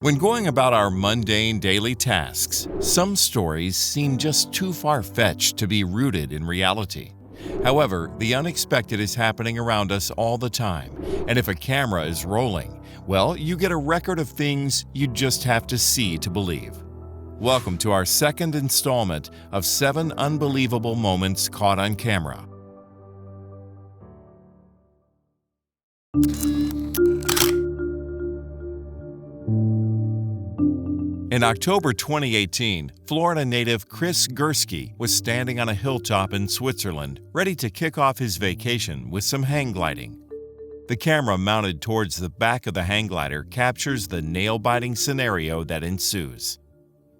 When going about our mundane daily tasks, some stories seem just too far-fetched to be rooted in reality. However, the unexpected is happening around us all the time, and if a camera is rolling, well, you get a record of things you just have to see to believe. Welcome to our second installment of 7 unbelievable moments caught on camera. In October 2018, Florida native Chris Gursky was standing on a hilltop in Switzerland, ready to kick off his vacation with some hang gliding. The camera mounted towards the back of the hang glider captures the nail-biting scenario that ensues.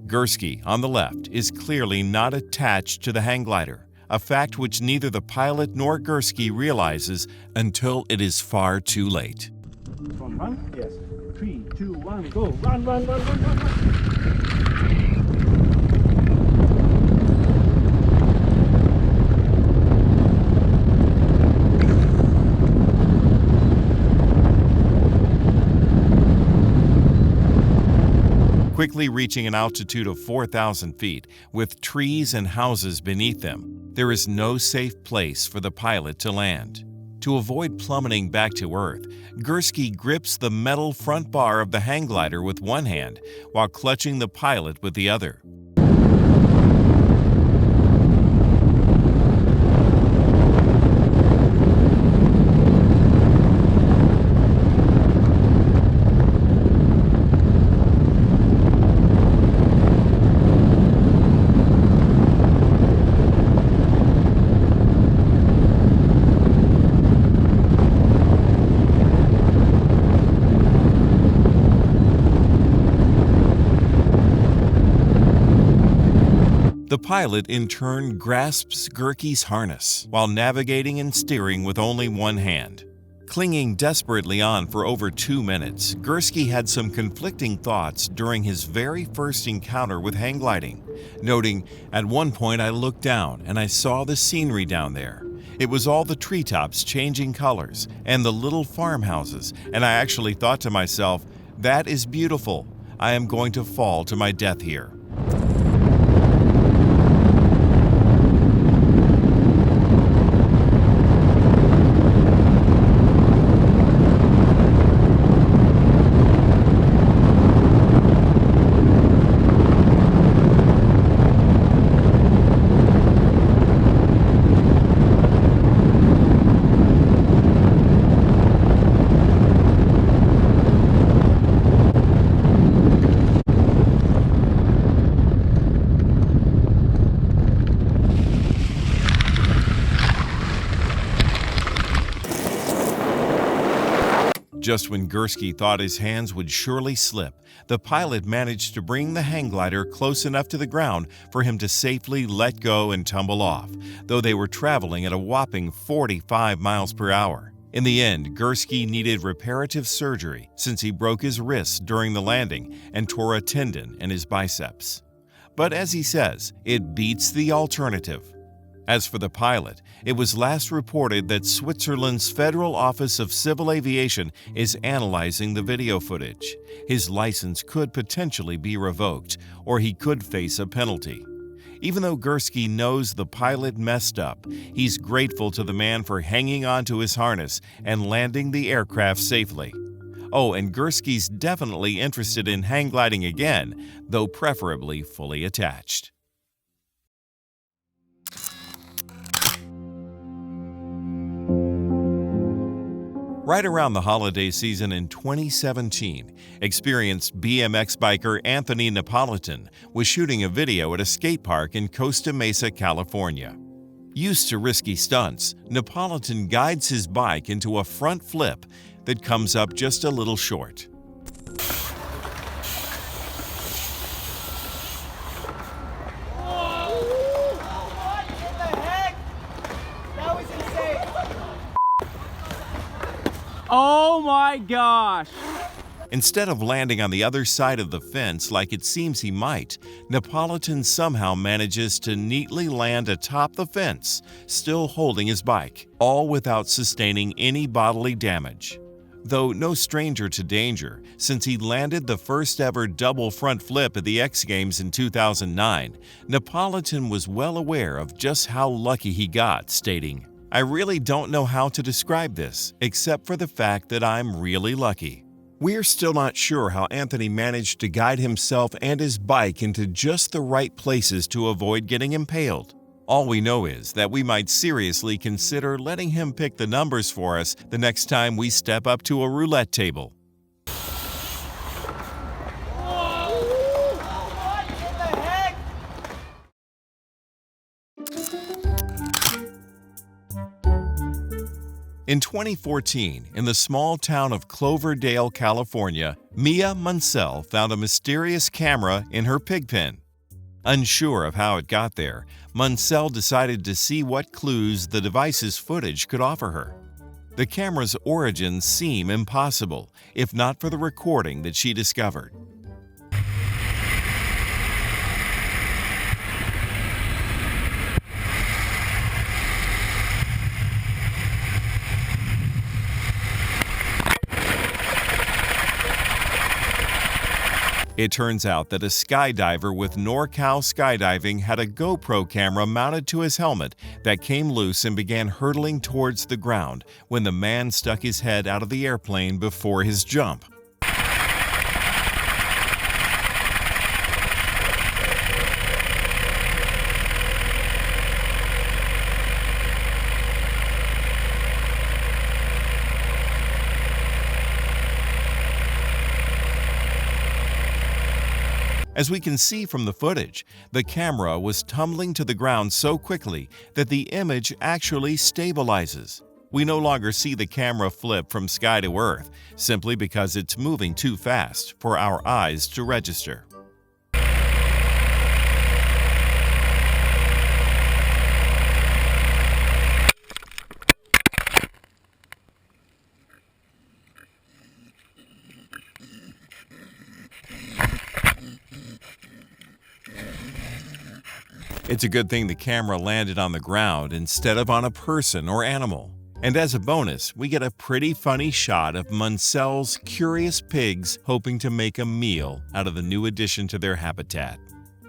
Gursky, on the left, is clearly not attached to the hang glider, a fact which neither the pilot nor Gursky realizes until it is far too late. Run? Yes. 3, 2, 1, go! Run, run, run, run, run, run! Quickly reaching an altitude of 4,000 feet, with trees and houses beneath them, there is no safe place for the pilot to land. To avoid plummeting back to Earth, Gursky grips the metal front bar of the hang glider with one hand while clutching the pilot with the other. The pilot, in turn, grasps Gursky's harness while navigating and steering with only one hand. Clinging desperately on for over 2 minutes, Gursky had some conflicting thoughts during his very first encounter with hang gliding, noting, "At one point I looked down and I saw the scenery down there. It was all the treetops changing colors and the little farmhouses, and I actually thought to myself, that is beautiful. I am going to fall to my death here." Just when Gursky thought his hands would surely slip, the pilot managed to bring the hang glider close enough to the ground for him to safely let go and tumble off, though they were traveling at a whopping 45 miles per hour. In the end, Gursky needed reparative surgery since he broke his wrist during the landing and tore a tendon in his biceps. But as he says, it beats the alternative. As for the pilot, it was last reported that Switzerland's Federal Office of Civil Aviation is analyzing the video footage. His license could potentially be revoked, or he could face a penalty. Even though Gursky knows the pilot messed up, he's grateful to the man for hanging on to his harness and landing the aircraft safely. Oh, and Gursky's definitely interested in hang gliding again, though preferably fully attached. Right around the holiday season in 2017, experienced BMX biker Anthony Napolitan was shooting a video at a skate park in Costa Mesa, California. Used to risky stunts, Napolitan guides his bike into a front flip that comes up just a little short. Oh my gosh! Instead of landing on the other side of the fence like it seems he might, Napolitan somehow manages to neatly land atop the fence, still holding his bike, all without sustaining any bodily damage. Though no stranger to danger, since he landed the first ever double front flip at the X Games in 2009, Napolitan was well aware of just how lucky he got, stating, "I really don't know how to describe this, except for the fact that I'm really lucky." We're still not sure how Anthony managed to guide himself and his bike into just the right places to avoid getting impaled. All we know is that we might seriously consider letting him pick the numbers for us the next time we step up to a roulette table. In 2014, in the small town of Cloverdale, California, Mia Munsell found a mysterious camera in her pig pen. Unsure of how it got there, Munsell decided to see what clues the device's footage could offer her. The camera's origins seem impossible, if not for the recording that she discovered. It turns out that a skydiver with NorCal Skydiving had a GoPro camera mounted to his helmet that came loose and began hurtling towards the ground when the man stuck his head out of the airplane before his jump. As we can see from the footage, the camera was tumbling to the ground so quickly that the image actually stabilizes. We no longer see the camera flip from sky to earth, simply because it's moving too fast for our eyes to register. It's a good thing the camera landed on the ground instead of on a person or animal. And as a bonus, we get a pretty funny shot of Munsell's curious pigs hoping to make a meal out of the new addition to their habitat.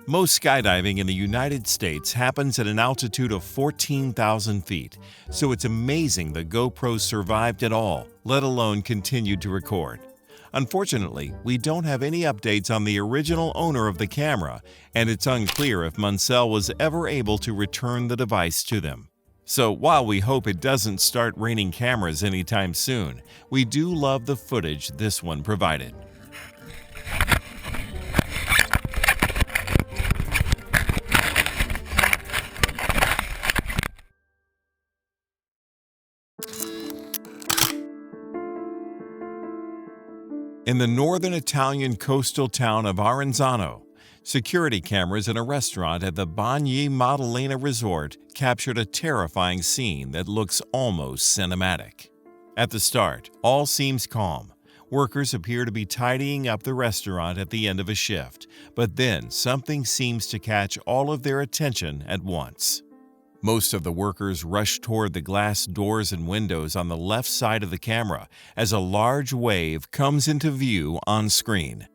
Most skydiving in the United States happens at an altitude of 14,000 feet, so it's amazing the GoPro survived at all, let alone continued to record. Unfortunately, we don't have any updates on the original owner of the camera, and it's unclear if Munsell was ever able to return the device to them. So while we hope it doesn't start raining cameras anytime soon, we do love the footage this one provided. In the northern Italian coastal town of Arenzano, security cameras in a restaurant at the Bagni Maddalena Resort captured a terrifying scene that looks almost cinematic. At the start, all seems calm. Workers appear to be tidying up the restaurant at the end of a shift, but then something seems to catch all of their attention at once. Most of the workers rush toward the glass doors and windows on the left side of the camera as a large wave comes into view on screen.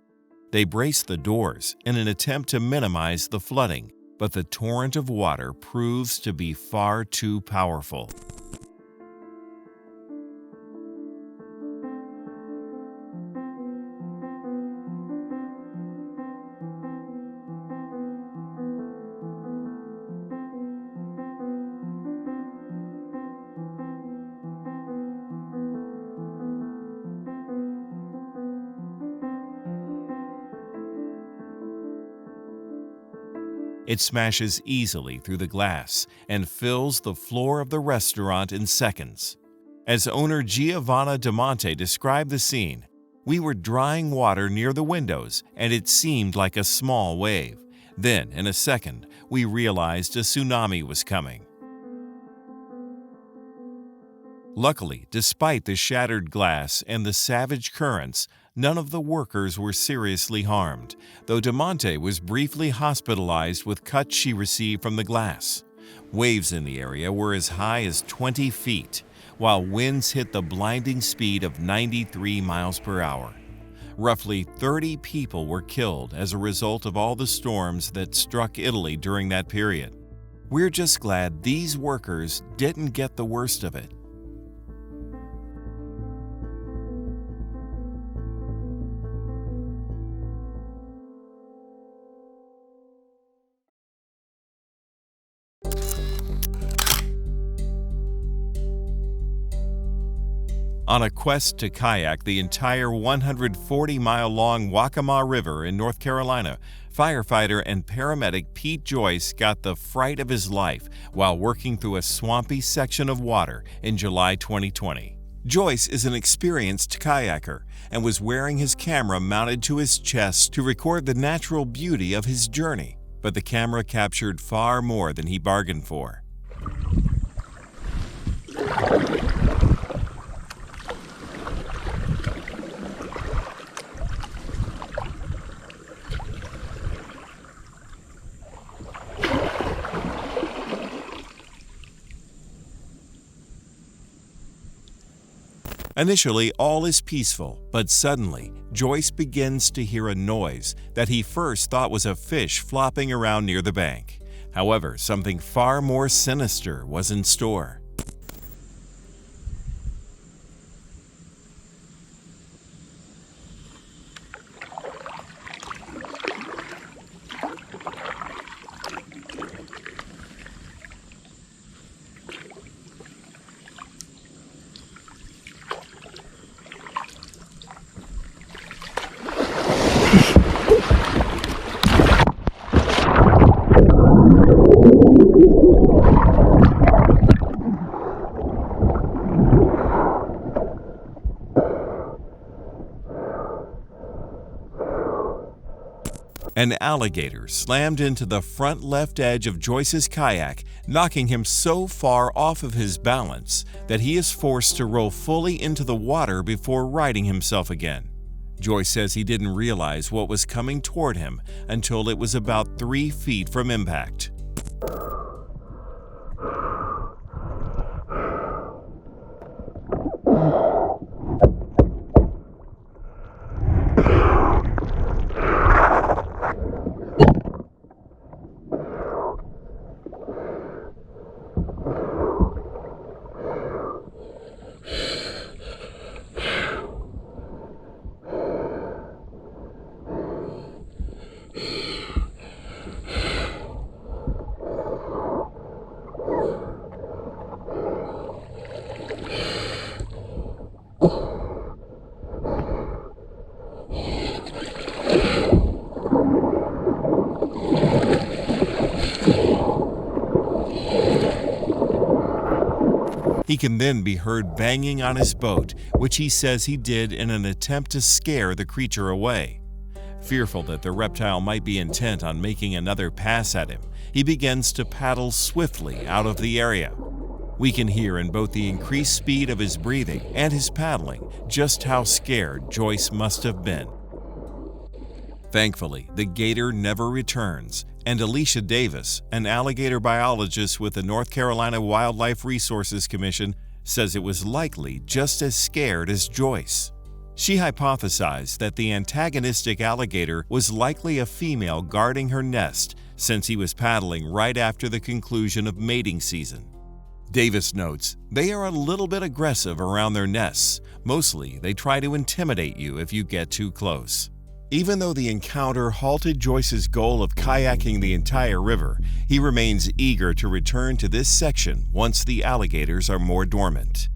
They brace the doors in an attempt to minimize the flooding, but the torrent of water proves to be far too powerful. It smashes easily through the glass and fills the floor of the restaurant in seconds. As owner Giovanna DeMonte described the scene, "We were drying water near the windows and it seemed like a small wave. Then, in a second, we realized a tsunami was coming." Luckily, despite the shattered glass and the savage currents, None of the workers were seriously harmed, though DeMonte was briefly hospitalized with cuts she received from the glass. Waves in the area were as high as 20 feet, while winds hit the blinding speed of 93 miles per hour. Roughly 30 people were killed as a result of all the storms that struck Italy during that period. We're just glad these workers didn't get the worst of it. On a quest to kayak the entire 140-mile-long Waccamaw River in North Carolina, firefighter and paramedic Pete Joyce got the fright of his life while working through a swampy section of water in July 2020. Joyce is an experienced kayaker and was wearing his camera mounted to his chest to record the natural beauty of his journey, but the camera captured far more than he bargained for. Initially, all is peaceful, but suddenly, Joyce begins to hear a noise that he first thought was a fish flopping around near the bank. However, something far more sinister was in store. An alligator slammed into the front left edge of Joyce's kayak, knocking him so far off of his balance that he is forced to roll fully into the water before righting himself again. Joyce says he didn't realize what was coming toward him until it was about 3 feet from impact. He can then be heard banging on his boat, which he says he did in an attempt to scare the creature away. Fearful that the reptile might be intent on making another pass at him, he begins to paddle swiftly out of the area. We can hear in both the increased speed of his breathing and his paddling just how scared Joyce must have been. Thankfully, the gator never returns, and Alicia Davis, an alligator biologist with the North Carolina Wildlife Resources Commission, says it was likely just as scared as Joyce. She hypothesized that the antagonistic alligator was likely a female guarding her nest, since he was paddling right after the conclusion of mating season. Davis notes, they are a little bit aggressive around their nests. Mostly, they try to intimidate you if you get too close. Even though the encounter halted Joyce's goal of kayaking the entire river, he remains eager to return to this section once the alligators are more dormant.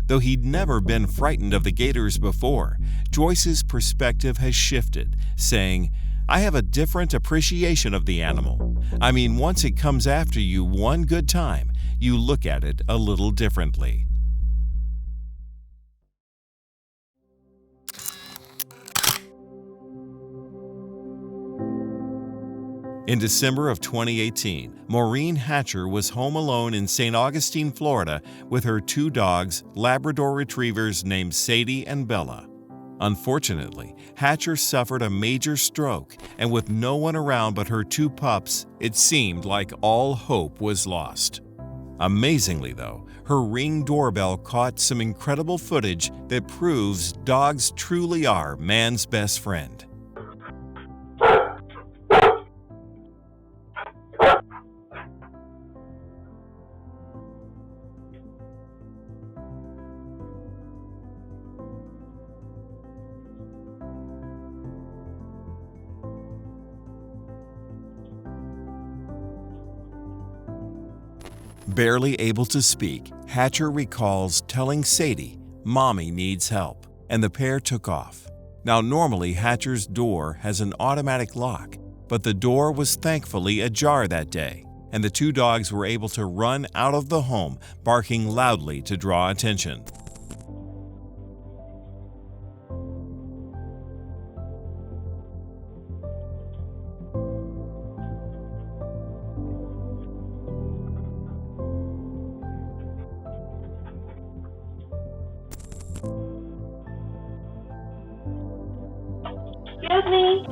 Though he'd never been frightened of the gators before, Joyce's perspective has shifted, saying, I have a different appreciation of the animal. I mean, once it comes after you one good time, you look at it a little differently. In December of 2018, Maureen Hatcher was home alone in St. Augustine, Florida, with her 2 dogs, Labrador retrievers named Sadie and Bella. Unfortunately, Hatcher suffered a major stroke, and with no one around but her 2 pups, it seemed like all hope was lost. Amazingly, though, her Ring doorbell caught some incredible footage that proves dogs truly are man's best friend. Barely able to speak, Hatcher recalls telling Sadie, "Mommy needs help," and the pair took off. Now, normally Hatcher's door has an automatic lock, but the door was thankfully ajar that day, and the 2 dogs were able to run out of the home, barking loudly to draw attention. Excuse me.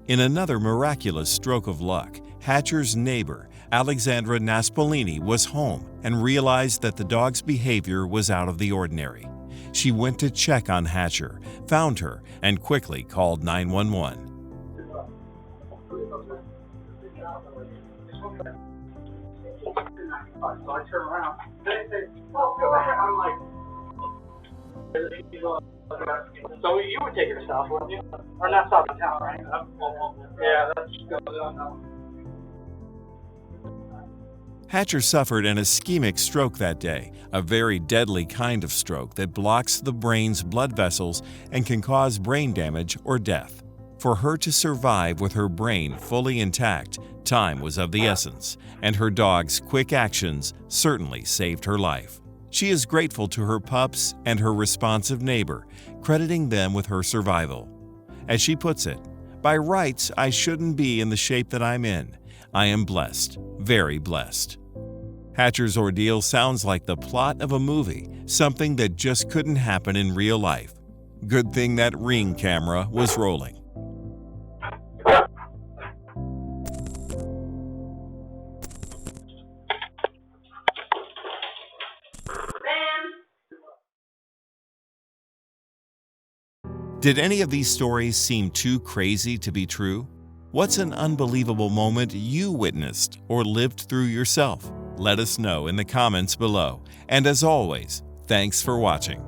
In another miraculous stroke of luck, Hatcher's neighbor, Alexandra Naspolini, was home and realized that the dog's behavior was out of the ordinary. She went to check on Hatcher, found her, and quickly called 911. So I turn around. They say, "Oh, go ahead." I'm like, so you would take her south, wouldn't you? Or not south of town, right? Yeah, that's good. Hatcher suffered an ischemic stroke that day, a very deadly kind of stroke that blocks the brain's blood vessels and can cause brain damage or death. For her to survive with her brain fully intact, time was of the essence, and her dog's quick actions certainly saved her life. She is grateful to her pups and her responsive neighbor, crediting them with her survival. As she puts it, "By rights, I shouldn't be in the shape that I'm in. I am blessed, very blessed." Hatcher's ordeal sounds like the plot of a movie, something that just couldn't happen in real life. Good thing that Ring camera was rolling. Did any of these stories seem too crazy to be true? What's an unbelievable moment you witnessed or lived through yourself? Let us know in the comments below. And as always, thanks for watching.